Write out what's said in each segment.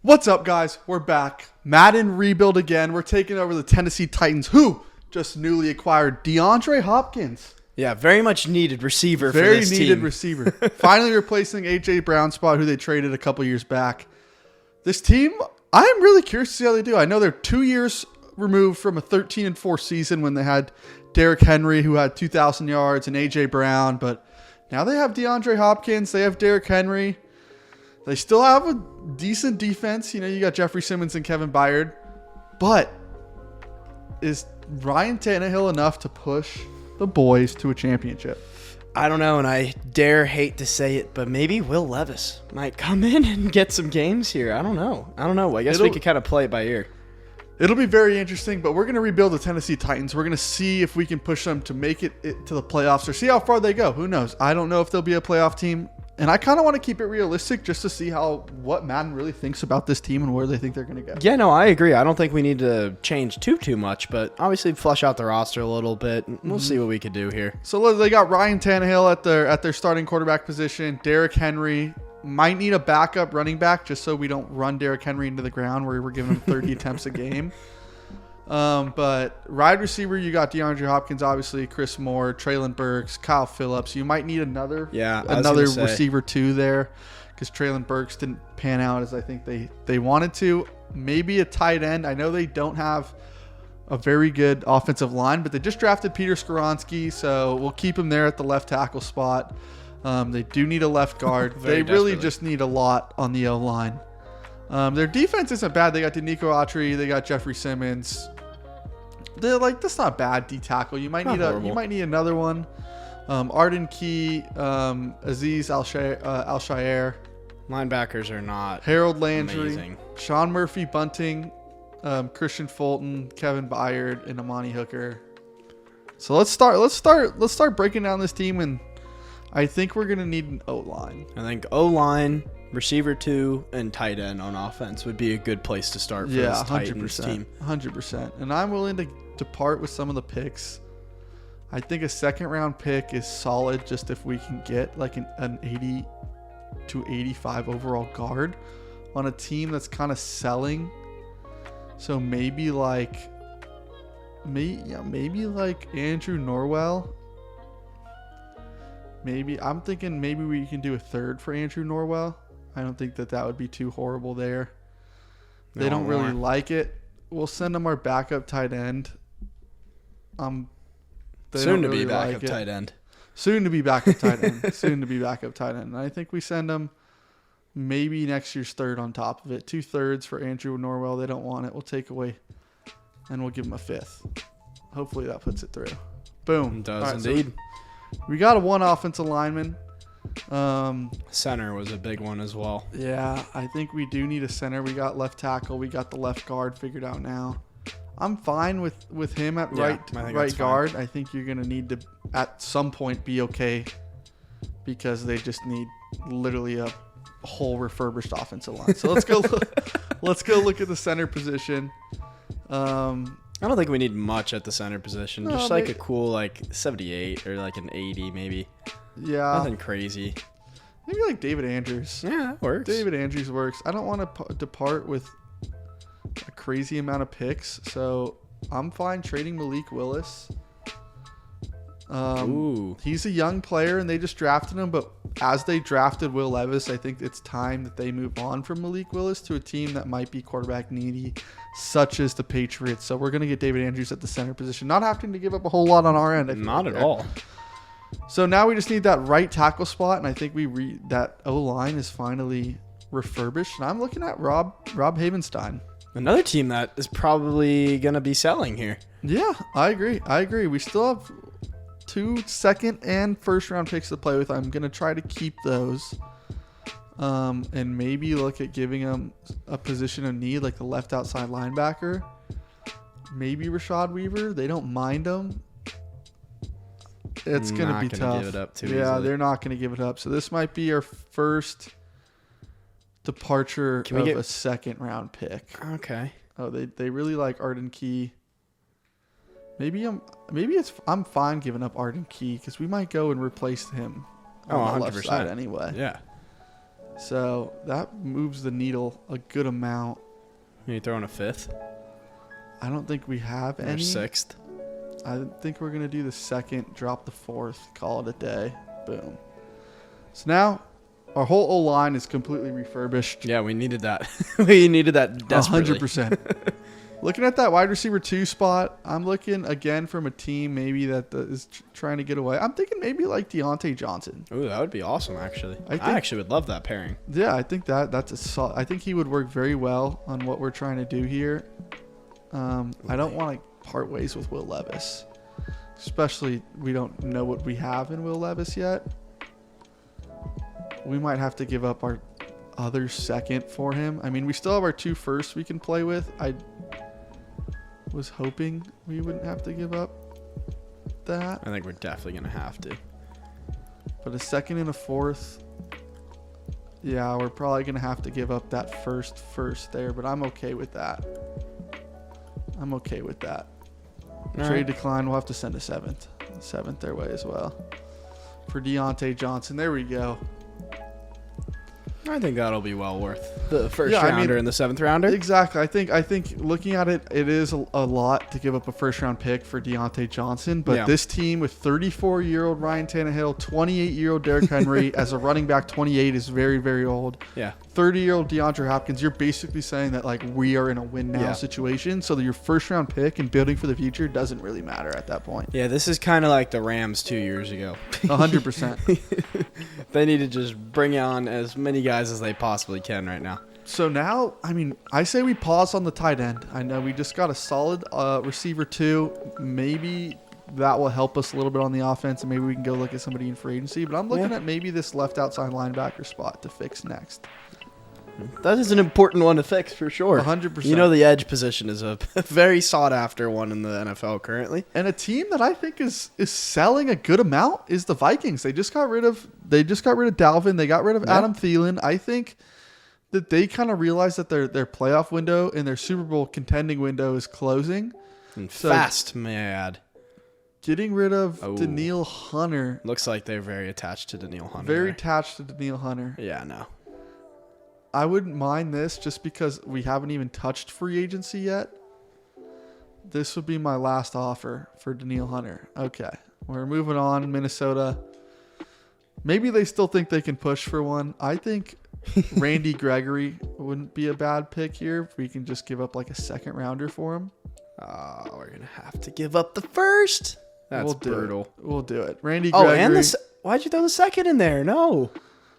What's up, guys? We're back. Madden rebuild again. We're taking over the Tennessee Titans, who just newly acquired DeAndre Hopkins. Yeah, very much needed receiver for Very this needed team. receiver. Finally replacing A.J. Brown's spot, who they traded a couple years back. This team, I'm really curious to see how they do. I know they're 2 years removed from a 13-4 season when they had Derrick Henry, who had 2,000 yards, and A.J. Brown, but now they have DeAndre Hopkins. They have Derrick Henry. They still have a decent defense. You know, you got Jeffrey Simmons and Kevin Byard. But is Ryan Tannehill enough to push the boys to a championship? I don't know, and I dare hate to say it, but maybe Will Levis might come in and get some games here. I don't know. I guess we could kind of play it by ear. It'll be very interesting, but we're going to rebuild the Tennessee Titans. We're going to see if we can push them to make it to the playoffs or see how far they go. Who knows? I don't know if they'll be a playoff team. And I kind of want to keep it realistic just to see what Madden really thinks about this team and where they think they're going to go. Yeah, no, I agree. I don't think we need to change too much, but obviously flush out the roster a little bit. We'll see what we could do here. So they got Ryan Tannehill at their starting quarterback position. Derrick Henry might need a backup running back just so we don't run Derrick Henry into the ground where we're giving him 30 attempts a game. But wide receiver, you got DeAndre Hopkins, obviously, Chris Moore, Traylon Burks, Kyle Phillips. You might need another receiver too there because Traylon Burks didn't pan out as I think they wanted to. Maybe a tight end. I know they don't have a very good offensive line, but they just drafted Peter Skoronski, so we'll keep him there at the left tackle spot. They do need a left guard. They really just need a lot on the O-line. Their defense isn't bad. They got Denico Autry. They got Jeffrey Simmons. They're that's not bad D tackle. You might need another one. Arden Key, Aziz Al-Shair. Linebackers are not Harold Landry, amazing. Sean Murphy Bunting, Christian Fulton, Kevin Byard, and Amani Hooker. So let's start breaking down this team, and I think we're gonna need an O-line. I think O-line, receiver 2, and tight end on offense would be a good place to start for this Titans team. 100%. And I'm willing to depart with some of the picks. I think a second-round pick is solid just if we can get like an 80 to 85 overall guard on a team that's kind of selling. So maybe like Andrew Norwell. I'm thinking maybe we can do a third for Andrew Norwell. I don't think that would be too horrible there. They don't really like it. We'll send them our backup tight end. Soon to be backup tight end. Soon to be backup tight end. And I think we send them maybe next year's third on top of it. 2/3 for Andrew Norwell. They don't want it. We'll take away and we'll give them a 5th. Hopefully that puts it through. Boom. It does indeed. So we got a one offensive lineman. Center was a big one as well. Yeah, I think we do need a center. We got left tackle. We got the left guard figured out now. I'm fine with him at right guard. Fine. I think you're gonna need to at some point be okay because they just need literally a whole refurbished offensive line. So let's go. Let's go look at the center position. I don't think we need much at the center position. Just like a cool 78 or like an 80 maybe. Yeah. Nothing crazy. Maybe like David Andrews. Yeah, that works. David Andrews works. I don't want to depart with a crazy amount of picks, so I'm fine trading Malik Willis. He's a young player, and they just drafted him, but as they drafted Will Levis, I think it's time that they move on from Malik Willis to a team that might be quarterback needy, such as the Patriots. So we're going to get David Andrews at the center position, not having to give up a whole lot on our end. Not at all. So now we just need that right tackle spot, and I think that O-line is finally refurbished. And I'm looking at Rob Havenstein. Another team that is probably going to be selling here. Yeah, I agree. We still have 2 second and first round picks to play with. I'm going to try to keep those and maybe look at giving them a position of need like the left outside linebacker. Maybe Rashad Weaver. They don't mind him. It's going to be tough. Give it up too easily. They're not going to give it up. So this might be our first departure of a second round pick. Okay. Oh, they really like Arden Key. I'm fine giving up Arden Key because we might go and replace him on the left side anyway. Yeah. So that moves the needle a good amount. Are you throwing a fifth? I don't think we have Or any. sixth? I think we're going to do the second, drop the fourth, call it a day. Boom. So now our whole O-line is completely refurbished. Yeah, we needed that. We needed that desperately. 100%. Looking at that wide receiver 2 spot, I'm looking again from a team maybe that is trying to get away. I'm thinking maybe like Deontay Johnson. Ooh, that would be awesome, actually. I actually would love that pairing. Yeah, I think that's I think he would work very well on what we're trying to do here. I don't want to part ways with Will Levis, especially we don't know what we have in Will Levis yet. We might have to give up our other second for him. I mean, we still have our 2 firsts we can play with. I was hoping we wouldn't have to give up that. I think we're definitely going to have to. But a second and a fourth, yeah, we're probably going to have to give up that first there, but I'm okay with that. I'm okay with that. Trade decline, we'll have to send a seventh their way as well. For Deontay Johnson, there we go. I think that'll be well worth the first rounder and the 7th rounder. Exactly. I think looking at it, it is a lot to give up a first round pick for Deontay Johnson. But this team with 34-year-old Ryan Tannehill, 28-year-old Derrick Henry as a running back, 28 is very, very old. Yeah. 30-year-old DeAndre Hopkins. You're basically saying that like we are in a win now situation. So that your first round pick and building for the future doesn't really matter at that point. Yeah, this is kind of like the Rams 2 years ago. 100%. They need to just bring on as many guys as they possibly can right now. So now, I mean, I say we pause on the tight end. I know we just got a solid receiver 2. Maybe that will help us a little bit on the offense, and maybe we can go look at somebody in free agency. But I'm looking at maybe this left outside linebacker spot to fix next. That is an important one to fix for sure. 100%. You know, the edge position is a very sought after one in the NFL currently. And a team that I think is selling a good amount is the Vikings. They just got rid of Dalvin. They got rid of Adam Thielen. I think that they kind of realized that their playoff window and their Super Bowl contending window is closing. And fast, may I add. Getting rid of Danielle Hunter. Looks like they're very attached to Danielle Hunter. Very attached to Danielle Hunter. Yeah, no. I wouldn't mind this just because we haven't even touched free agency yet. This would be my last offer for Danielle Hunter. Okay. We're moving on. Minnesota. Maybe they still think they can push for one. I think Randy Gregory wouldn't be a bad pick here if we can just give up like a second rounder for him. Oh, we're going to have to give up the first. That's brutal. We'll do it. Randy Gregory. Oh, and why'd you throw the second in there? No.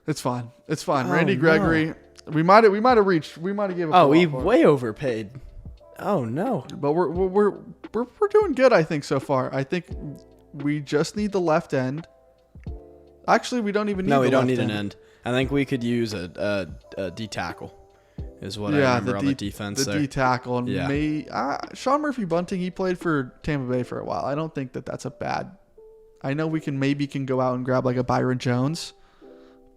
It's fine. It's fine. Randy Gregory. No. We might have given. Oh, we way overpaid. Oh no! But we're doing good, I think, so far. I think we just need the left end. Actually, we don't even need. No, we don't need an end. I think we could use a D tackle. Is what I remember on the defense. The D tackle and Sean Murphy Bunting. He played for Tampa Bay for a while. I don't think that's a bad. I know we can go out and grab like a Byron Jones,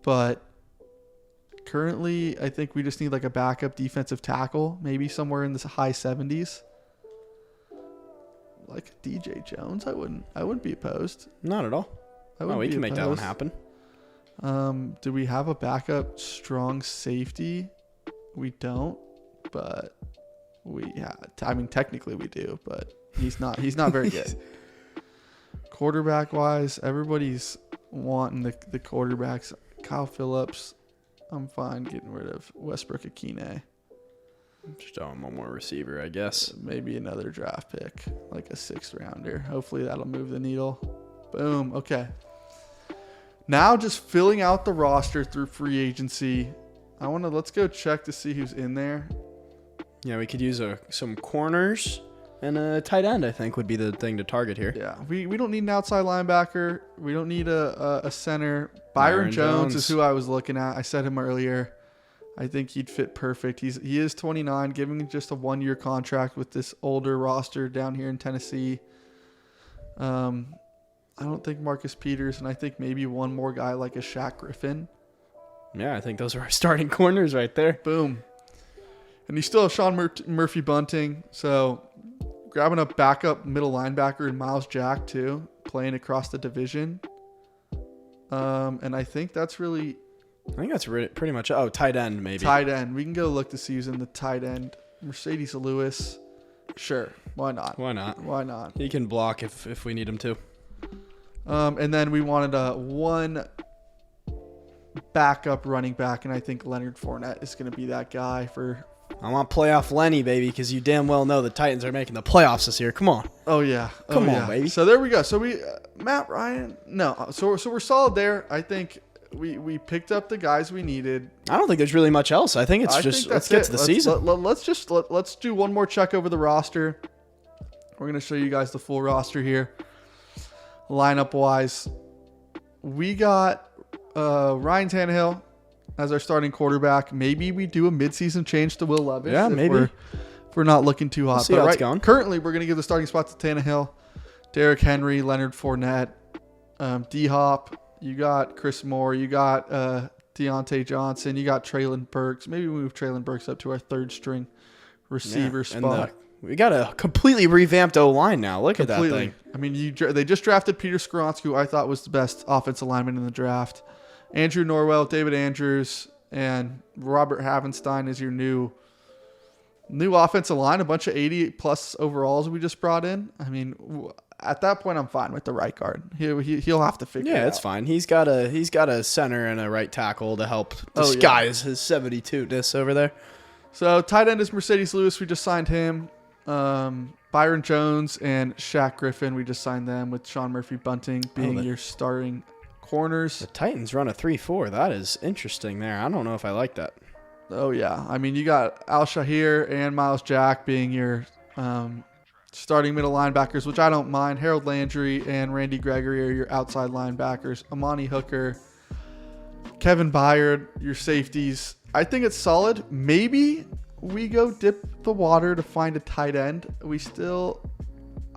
but. Currently, I think we just need like a backup defensive tackle, maybe somewhere in the high 70s. Like DJ Jones, I wouldn't be opposed. Not at all. We can make that one happen. Do we have a backup strong safety? We don't, but I mean, technically we do, but he's not very good. Quarterback wise, everybody's wanting the quarterbacks. Kyle Phillips. I'm fine getting rid of Westbrook Akine. Just on one more receiver, I guess. Maybe another draft pick, like a 6th rounder. Hopefully that'll move the needle. Boom. Okay. Now just filling out the roster through free agency. Let's go check to see who's in there. Yeah, we could use some corners and a tight end, I think, would be the thing to target here. Yeah, we don't need an outside linebacker. We don't need a center. Byron Jones is who I was looking at. I said him earlier. I think he'd fit perfect. He is 29, giving just a 1-year contract with this older roster down here in Tennessee. I don't think Marcus Peters, and I think maybe one more guy like a Shaq Griffin. Yeah, I think those are our starting corners right there. Boom. And you still have Sean Murphy Bunting, so grabbing a backup middle linebacker in Miles Jack too, playing across the division. And I think that's really I think that's pretty much. Oh, tight end maybe. Tight end. We can go look to see who's in the tight end. Mercedes Lewis. Sure. Why not? Why not? Why not? He can block if we need him to. And then we wanted one backup running back, and I think Leonard Fournette is going to be that guy for. I want playoff Lenny, baby, because you damn well know the Titans are making the playoffs this year. Come on. Oh yeah. Come on, baby. So there we go. So we Matt Ryan. No. So we're solid there. I think we picked up the guys we needed. I don't think there's really much else. I think it's just let's get to the season. Let's do one more check over the roster. We're gonna show you guys the full roster here. Lineup wise, we got Ryan Tannehill as our starting quarterback. Maybe we do a midseason change to Will Levis. Yeah, maybe. If we're not looking too hot. We'll see how it's going. Currently, we're going to give the starting spot to Tannehill, Derrick Henry, Leonard Fournette, D-Hop. You got Chris Moore. You got Deontay Johnson. You got Traylon Burks. Maybe we move Traylon Burks up to our third string receiver spot. We got a completely revamped O-line now. Look at that thing. I mean, they just drafted Peter Skoronski, who I thought was the best offensive lineman in the draft. Andrew Norwell, David Andrews, and Robert Havenstein is your new offensive line. A bunch of 80-plus overalls we just brought in. I mean, at that point, I'm fine with the right guard. He'll have to figure it out. Yeah, it's fine. He's got a center and a right tackle to help disguise his 72-ness over there. So tight end is Mercedes Lewis. We just signed him. Byron Jones and Shaq Griffin. We just signed them with Sean Murphy-Bunting being your starting corners. The Titans run a 3-4. That is interesting there. I don't know if I like that. Oh, yeah. I mean, you got Al Shahir and Miles Jack being your starting middle linebackers, which I don't mind. Harold Landry and Randy Gregory are your outside linebackers. Amani Hooker, Kevin Byard, your safeties. I think it's solid. Maybe we go dip the water to find a tight end.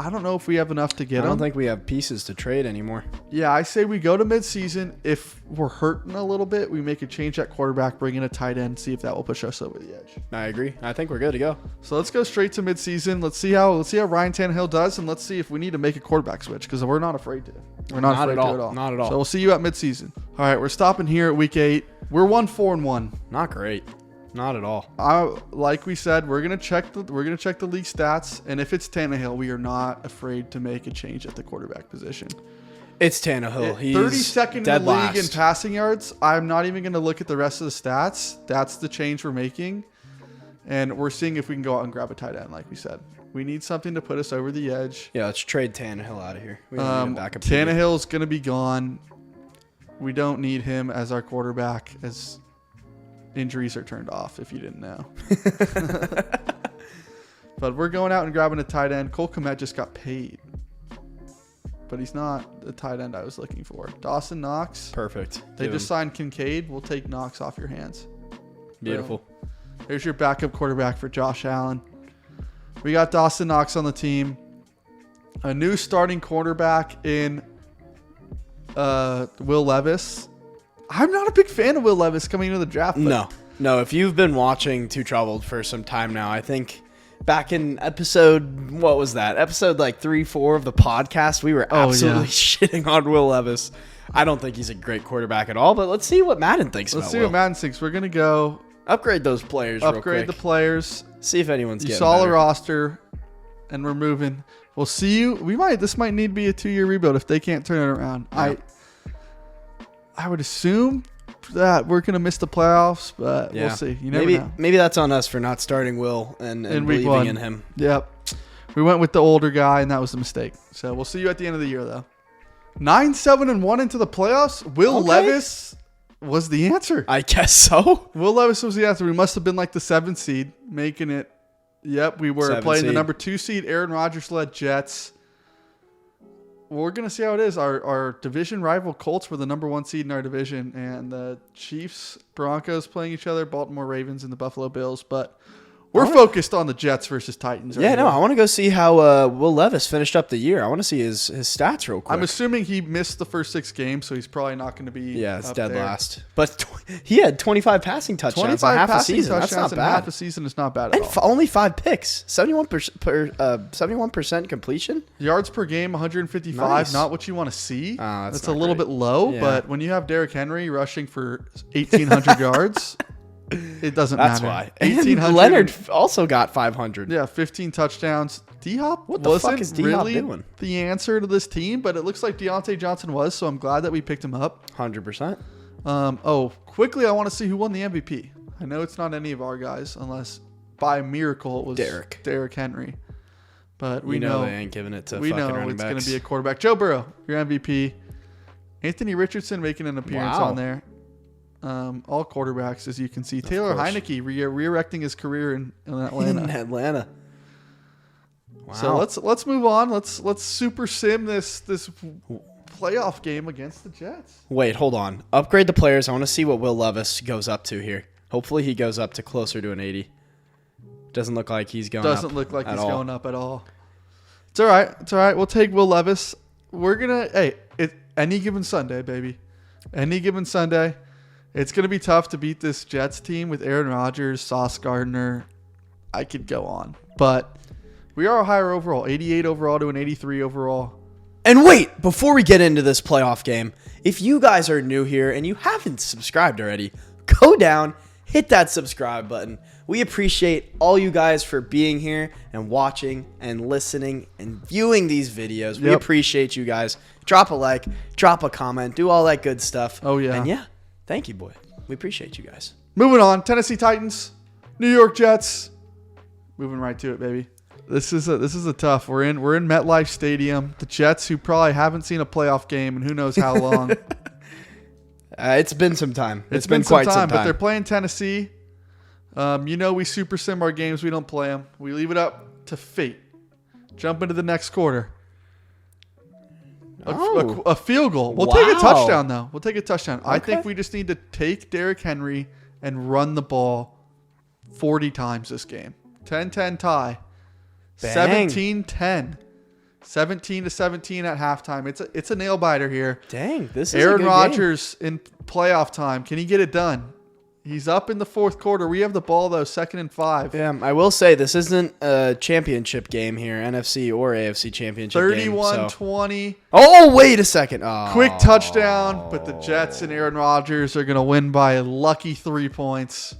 I don't know if we have enough to get him. I don't think we have pieces to trade anymore. Yeah, I say we go to midseason. If we're hurting a little bit, we make a change at quarterback, bring in a tight end, see if that will push us over the edge. I agree. I think we're good to go. So let's go straight to midseason. Let's see how Ryan Tannehill does, and let's see if we need to make a quarterback switch, because we're not afraid to. We're not afraid to at all. Not at all. So we'll see you at midseason. All right, we're stopping here at week 8. We're 1-4-1. Not great. Not at all. Like we said, we're gonna check the league stats, and if it's Tannehill, we are not afraid to make a change at the quarterback position. It's Tannehill. He's 32nd in the league last in passing yards. I'm not even gonna look at the rest of the stats. That's the change we're making, and we're seeing if we can go out and grab a tight end. Like we said, we need something to put us over the edge. Yeah, let's trade Tannehill out of here. We don't need a backup. Tannehill's gonna be gone. We don't need him as our quarterback as injuries are turned off, if you didn't know. But we're going out and grabbing a tight end. Cole Kmet just got paid, but he's not the tight end I was looking for. Dawson Knox. Perfect. They just signed Kincaid. We'll take Knox off your hands. Beautiful. There's your backup quarterback for Josh Allen. We got Dawson Knox on the team. A new starting quarterback in Will Levis. I'm not a big fan of Will Levis coming into the draft. No. If you've been watching Too Troubled for some time now, I think back in episode, what was that? Episode like 3-4 of the podcast, we were absolutely shitting on Will Levis. I don't think he's a great quarterback at all, but let's see what Madden thinks about Will. Let's see what Madden thinks. We're going to go upgrade those players real quick. Upgrade the players. See if anyone's getting better. You saw the better. roster, and we're moving. We'll see you. This might need to be a 2-year rebuild if they can't turn it around. Yeah. I would assume that we're going to miss the playoffs, but we'll see. You never know. Maybe that's on us for not starting Will and believing in him. Yep. We went with the older guy, and that was a mistake. So we'll see you at the end of the year, though. 9-7-1 into the playoffs. Will Levis was the answer. I guess so. Will Levis was the answer. We must have been like the 7th seed, making it. Yep, we were playing the number 2 seed, Aaron Rodgers-led Jets. Well, we're going to see how it is. Our division rival Colts were the number 1 seed in our division, and the Chiefs, Broncos playing each other, Baltimore Ravens, and the Buffalo Bills. But We're focused on the Jets versus Titans. Yeah, no, I want to go see how Will Levis finished up the year. I want to see his stats real quick. I'm assuming he missed the first 6 games, so he's probably not going to be. Yeah, it's dead there. last. But he had 25 passing touchdowns in half a season. That's not bad. Half a season is not bad at all. Only 5 picks. 71% completion. Yards per game, 155. Nice. Not what you want to see. That's a little bit low, Yeah. but when you have Derrick Henry rushing for 1,800 yards, it doesn't That's matter. why. And Leonard also got 500. Yeah, 15 touchdowns. D-Hop What the fuck is D-Hop really doing? the answer to this team, but it looks like Deontay Johnson was, so I'm glad that we picked him up. 100%. Quickly, I want to see who won the MVP. I know it's not any of our guys, unless by miracle it was Derrick Henry. But we know they ain't giving it to we fucking know running it's backs. going to be a quarterback. Joe Burrow, your MVP. Anthony Richardson making an appearance Wow. on there. All quarterbacks, as you can see. Taylor course. Heineke re-erecting his career in Atlanta. In Atlanta. Wow. So let's move on. Let's super sim this playoff game against the Jets. Wait, hold on. Upgrade the players. I want to see what Will Levis goes up to here. Hopefully he goes up to closer to an 80. Doesn't look like he's going up. Doesn't look like he's all. going up at all. It's all right. It's all right. We'll take Will Levis. We're gonna any given Sunday, baby. Any given Sunday. It's going to be tough to beat this Jets team with Aaron Rodgers, Sauce Gardner. I could go on. But we are a higher overall, 88 overall to an 83 overall. And wait, before we get into this playoff game, if you guys are new here and you haven't subscribed already, go down, hit that subscribe button. We appreciate all you guys for being here and watching and listening and viewing these videos. We appreciate you guys. Drop a like, drop a comment, do all that good stuff. Oh, yeah. And yeah. Thank you, boy. We appreciate you guys. Moving on, Tennessee Titans, New York Jets. Moving right to it, baby. This is a tough. We're in MetLife Stadium. The Jets, who probably haven't seen a playoff game in who knows how long. It's been some time. It's been quite some time. But they're playing Tennessee. We super sim our games. We don't play them. We leave it up to fate. Jump into the next quarter. A field goal. We'll take a touchdown, though. We'll take a touchdown. Okay. I think we just need to take Derrick Henry and run the ball 40 times this game. 10-10 tie. 17-10. 17-17 at halftime. It's a nail biter here. Dang, this is Aaron Rodgers in playoff time. Can he get it done? He's up in the fourth quarter. We have the ball, though, 2nd and 5. Yeah, I will say this isn't a championship game here, NFC or AFC championship 31-20. Oh, wait a second. Oh. Quick touchdown, but the Jets and Aaron Rodgers are going to win by a lucky 3 points,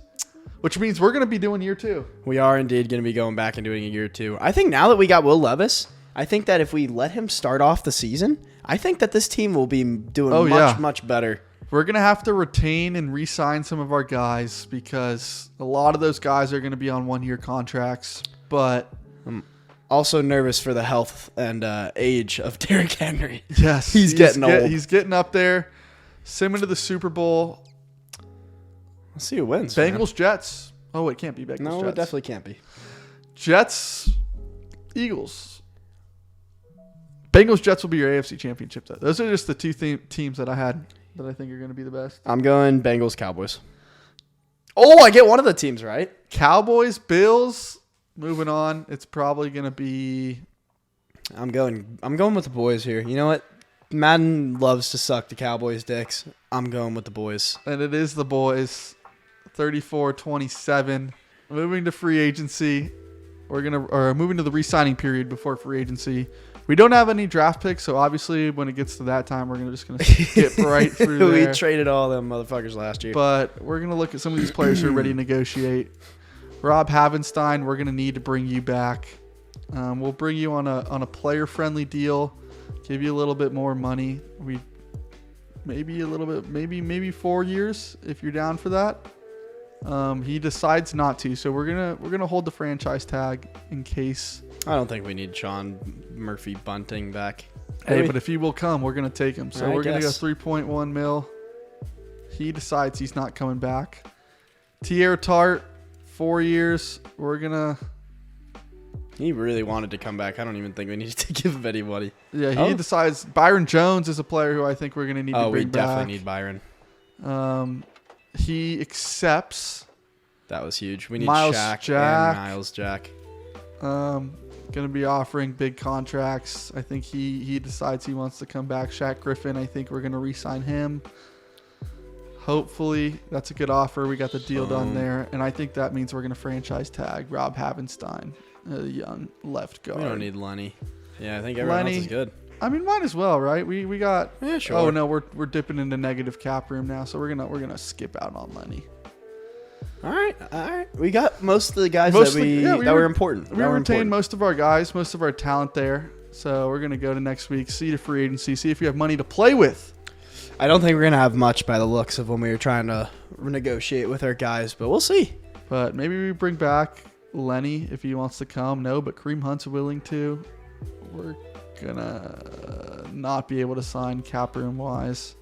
which means we're going to be doing year 2. We are indeed going to be going back and doing a year 2. I think now that we got Will Levis, I think that if we let him start off the season, I think that this team will be doing much better. We're going to have to retain and re-sign some of our guys because a lot of those guys are going to be on 1-year contracts. But I'm also nervous for the health and age of Derrick Henry. Yes. He's getting old. He's getting up there. Simming to the Super Bowl. Let's see who wins. Bengals, Jets. Oh, it can't be Bengals, Jets. No, it definitely can't be. Jets, Eagles. Bengals, Jets will be your AFC championship, though. Those are just the two teams that I had that I think are going to be the best. I'm going Bengals, Cowboys. Oh, I get one of the teams right. Cowboys, Bills. Moving on. It's probably going to be... I'm going with the boys here. You know what? Madden loves to suck the Cowboys' dicks. I'm going with the boys. And it is the boys. 34-27. Moving to free agency. Moving to the re-signing period before free agency. We don't have any draft picks, so obviously when it gets to that time, we're just going to skip right through there. We traded all them motherfuckers last year. But we're going to look at some of these players who are ready to negotiate. Rob Havenstein, we're going to need to bring you back. We'll bring you on a player-friendly deal, give you a little bit more money. Maybe 4 years if you're down for that. He decides not to, so we're gonna hold the franchise tag in case. I don't think we need Sean Murphy Bunting back. Hey, but if he will come, we're gonna take him. So we're gonna go 3.1 mil. He decides he's not coming back. Tierre Tart, 4 years. He really wanted to come back. I don't even think we needed to give him anybody. Yeah, he decides. Byron Jones is a player who I think we're gonna need to bring back. Oh, we definitely need Byron. He accepts That was huge. We need Miles Shaq Jack. and Miles Jack. Going to be offering big contracts. I think he decides he wants to come back. Shaq Griffin, I think we're going to re-sign him. Hopefully, that's a good offer. We got the deal done there. And I think that means we're going to franchise tag Rob Havenstein, a young left guard. We don't need Lenny. Yeah, I think everyone else is good. I mean, might as well, right? We got. Yeah, sure. Oh no, we're dipping into negative cap room now, so we're gonna skip out on Lenny. All right. We got most of the guys that were important. We retained most of our guys, most of our talent there. So we're gonna go to next week, see the free agency, see if you have money to play with. I don't think we're gonna have much by the looks of when we were trying to negotiate with our guys, but we'll see. But maybe we bring back Lenny if he wants to come. No, but Kareem Hunt's willing to. We're gonna not be able to sign cap room wise.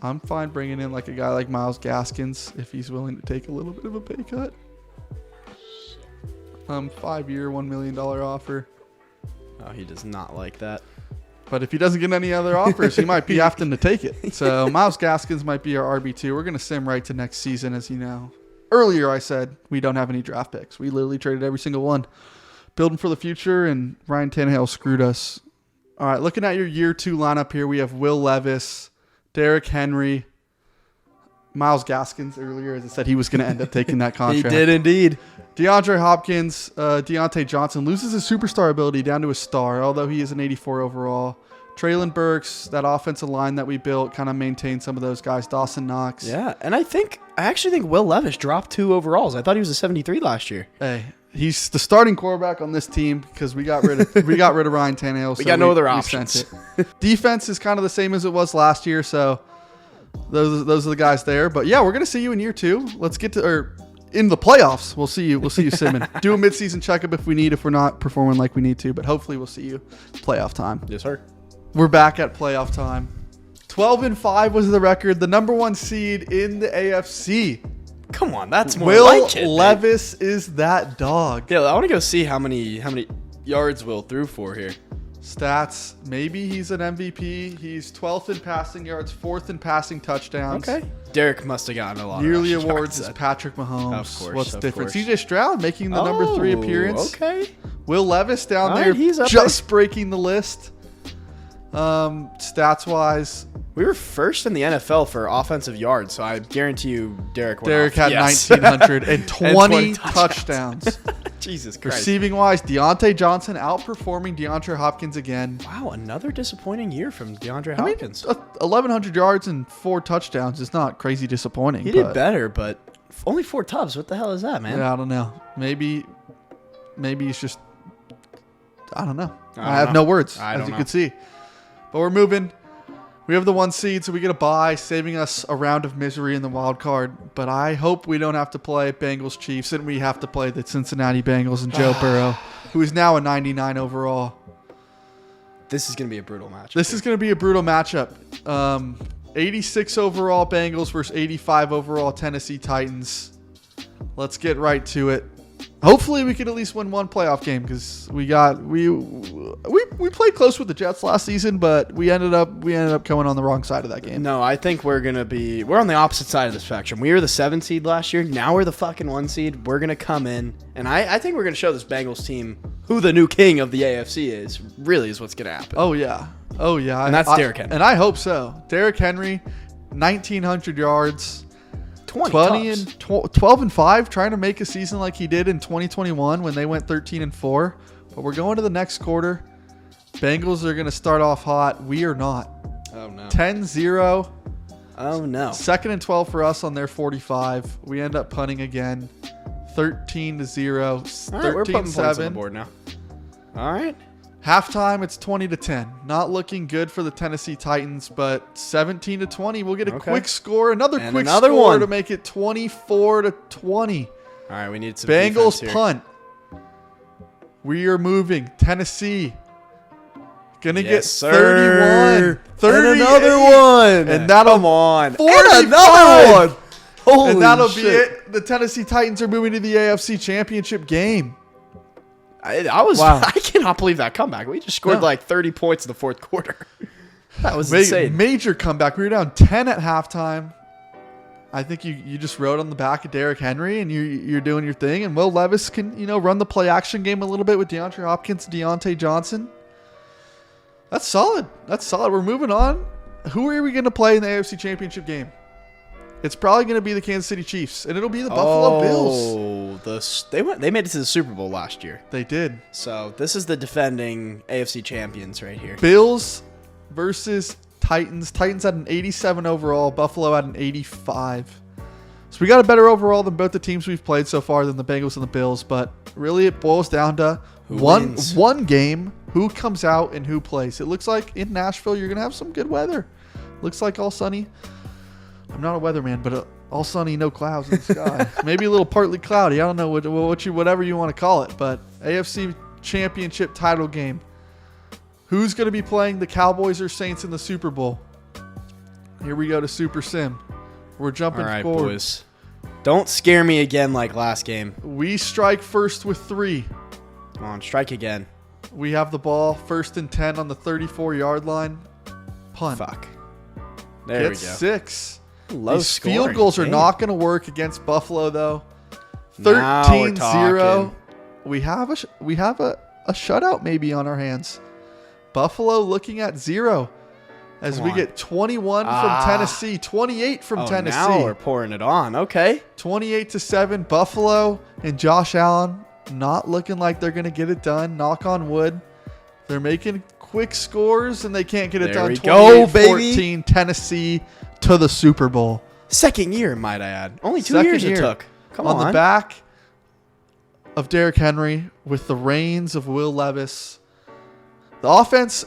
I'm fine bringing in like a guy like Myles Gaskins if he's willing to take a little bit of a pay cut. 5-year, $1 million offer. Oh, he does not like that. But if he doesn't get any other offers, he might be having to take it. So Myles Gaskins might be our RB2. We're going to sim right to next season, as you know. Earlier I said we don't have any draft picks. We literally traded every single one. Building for the future, and Ryan Tannehill screwed us. All right, looking at your year 2 lineup here, we have Will Levis, Derrick Henry, Myles Gaskins earlier, as I said, he was going to end up taking that contract. He did indeed. DeAndre Hopkins, Deontay Johnson loses his superstar ability down to a star, although he is an 84 overall. Traylon Burks, that offensive line that we built, kind of maintained some of those guys. Dawson Knox. Yeah, and I actually think Will Levis dropped 2 overalls. I thought he was a 73 last year. Hey, he's the starting quarterback on this team because we got rid of Ryan Tannehill. We got no other options. Defense is kind of the same as it was last year, so those are the guys there. But yeah, we're gonna see you in year 2. Let's get to in the playoffs. We'll see you Simmon. Do a midseason checkup if we're not performing like we need to, but hopefully we'll see you playoff time. Yes, sir. We're back at playoff time. 12-5 was the record, the number 1 seed in the AFC. Come on, that's more Will like it. Levis is that dog. Yeah, I want to go see how many yards Will threw for here. Stats, maybe he's an MVP. He's 12th in passing yards, 4th in passing touchdowns. Okay. Derrick must have gotten a lot Yearly of awards is Patrick Mahomes. Of course. What's different? CJ Stroud making the number 3 appearance. Okay. Will Levis down there he's up just breaking the list. Stats wise, we were first in the NFL for offensive yards, so I guarantee you Derrick had 1,920 touchdowns. Jesus Christ. Receiving wise, Deontay Johnson outperforming DeAndre Hopkins again. Wow, another disappointing year from DeAndre Hopkins. 1,100 yards and 4 touchdowns is not crazy disappointing. He did better, but only 4 tubs. What the hell is that, man? Yeah, I don't know. Maybe it's just, I don't know. I have no words, as you can see. But we're moving. We have the 1 seed, so we get a bye, saving us a round of misery in the wild card. But I hope we don't have to play Bengals Chiefs, and we have to play the Cincinnati Bengals and Joe Burrow, who is now a 99 overall. This is going to be a brutal matchup. This is going to be a brutal matchup. 86 overall Bengals versus 85 overall Tennessee Titans. Let's get right to it. Hopefully we could at least win 1 playoff game because we played close with the Jets last season, but we ended up coming on the wrong side of that game. No, I think we're on the opposite side of the spectrum. We were the 7 seed last year. Now we're the fucking 1 seed. We're gonna come in, and I think we're gonna show this Bengals team who the new king of the AFC is. Really, is what's gonna happen. Oh yeah, and that's Derrick Henry. And I hope so. Derrick Henry, 1,900 yards. 20 and 12-5, trying to make a season like he did in 2021 when they went 13-4. But we're going to the next quarter. Bengals are going to start off hot. We are not. Oh no. 10-0. Oh no. 2nd and 12 for us on their 45. We end up punting again. 13-0. All right, we're putting points on the board now. All right. Halftime, it's 20-10. Not looking good for the Tennessee Titans, but 17-20. We'll get a quick score. Another score one to make it 24-20. All right, we need some Bengals punt. We are moving. Tennessee gonna get 31. 30 and another one. And that'll come on. 45. And another one. Holy and that'll shit. be it. The Tennessee Titans are moving to the AFC Championship game. Wow. I cannot believe that comeback. We just scored like 30 points in the 4th quarter. That was insane. Major comeback. We were down 10 at halftime. I think you just rode on the back of Derrick Henry and you're doing your thing. And Will Levis can, run the play action game a little bit with DeAndre Hopkins, Deontay Johnson. That's solid. We're moving on. Who are we going to play in the AFC Championship game? It's probably going to be the Kansas City Chiefs, and it'll be the Buffalo Bills. They made it to the Super Bowl last year. They did. So this is the defending AFC champions right here. Bills versus Titans. Titans had an 87 overall. Buffalo had an 85. So we got a better overall than both the teams we've played so far than the Bengals and the Bills. But really, it boils down to one game. Who comes out and who plays? It looks like in Nashville you're gonna have some good weather. Looks like all sunny. I'm not a weatherman, but all sunny, no clouds in the sky. Maybe a little partly cloudy. I don't know whatever you want to call it. But AFC Championship title game. Who's going to be playing the Cowboys or Saints in the Super Bowl? Here we go to Super Sim. We're jumping forward. All right, boys. Don't scare me again like last game. We strike first with 3. Come on, strike again. We have the ball, 1st and 10 on the 34-yard line. Punt. Fuck. There we go. 6. These field goals are not going to work against Buffalo, though. 13-0. We have a shutout maybe on our hands. Buffalo looking at 0 as we get 21 from Tennessee, 28 from Tennessee. Now we're pouring it on. Okay. 28-7. Buffalo and Josh Allen not looking like they're going to get it done. Knock on wood. They're making quick scores and they can't get it done. 28-14 Tennessee to the Super Bowl. Second year, might I add. Only 2 years it took. Come on. On the back of Derrick Henry with the reins of Will Levis. The offense,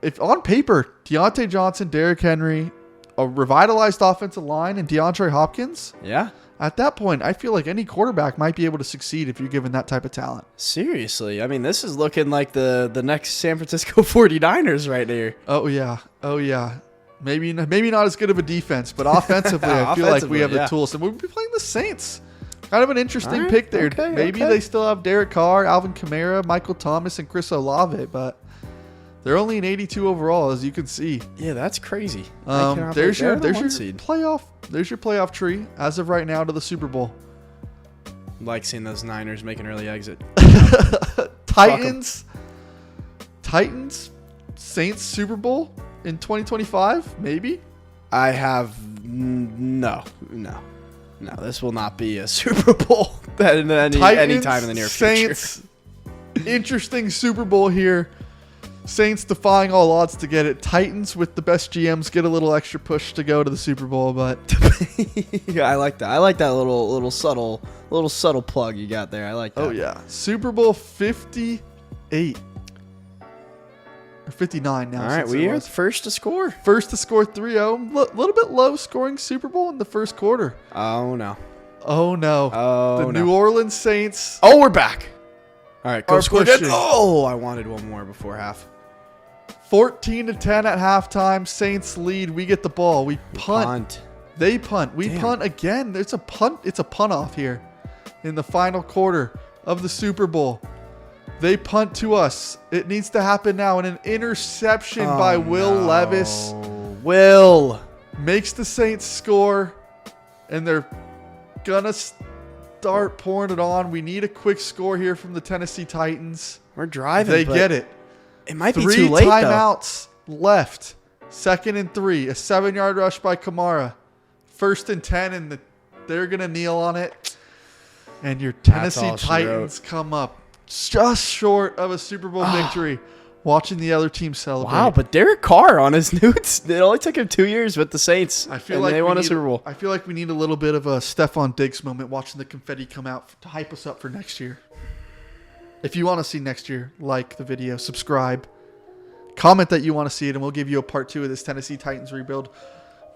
if on paper, Deontay Johnson, Derrick Henry, a revitalized offensive line, and DeAndre Hopkins. Yeah. At that point, I feel like any quarterback might be able to succeed if you're given that type of talent. Seriously. I mean, this is looking like the next San Francisco 49ers right here. Oh, yeah. Maybe not as good of a defense, but offensively, I feel like we have the tools. And we'll be playing the Saints. Kind of an interesting pick there. Maybe they still have Derek Carr, Alvin Kamara, Michael Thomas, and Chris Olave, but they're only an 82 overall, as you can see. Yeah, that's crazy. There's your playoff tree as of right now to the Super Bowl. Like seeing those Niners make an early exit. Titans, Saints Super Bowl in 2025, maybe. I have no. This will not be a Super Bowl any time in the near future. Saints, interesting Super Bowl here. Saints defying all odds to get it. Titans with the best GMs get a little extra push to go to the Super Bowl, but yeah, I like that. I like that little subtle plug you got there. I like that. Oh yeah, Super Bowl 58 or 59 now. All right, we are first to score. First to score 3-0. Little bit low scoring Super Bowl in the first quarter. Oh no. New Orleans Saints. Oh, we're back. All right, go score again. Oh, I wanted one more before half. 14-10 at halftime. Saints lead. We get the ball. We punt. They punt. We punt again. It's a punt. It's a punt off here in the final quarter of the Super Bowl. They punt to us. It needs to happen now. And an interception by Will Levis. Will makes the Saints score. And they're going to start pouring it on. We need a quick score here from the Tennessee Titans. We're driving. They get it. It might be too late, 3 timeouts left. 2nd and 3. A 7-yard rush by Kamara. 1st and 10, and they're going to kneel on it. And your Tennessee Titans come up just short of a Super Bowl victory. Watching the other team celebrate. Wow, but Derek Carr on his it only took him 2 years with the Saints. I feel like they won a Super Bowl. I feel like we need a little bit of a Stephon Diggs moment watching the confetti come out to hype us up for next year. If you want to see next year, like the video, subscribe, comment that you want to see it, and we'll give you a part 2 of this Tennessee Titans rebuild.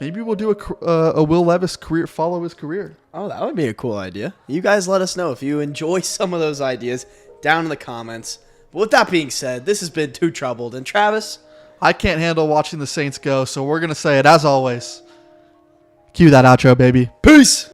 Maybe we'll do a Will Levis career, follow his career. Oh, that would be a cool idea. You guys let us know if you enjoy some of those ideas down in the comments. But with that being said, this has been Too Troubled. And Travis? I can't handle watching the Saints go, so we're going to say it as always. Cue that outro, baby. Peace!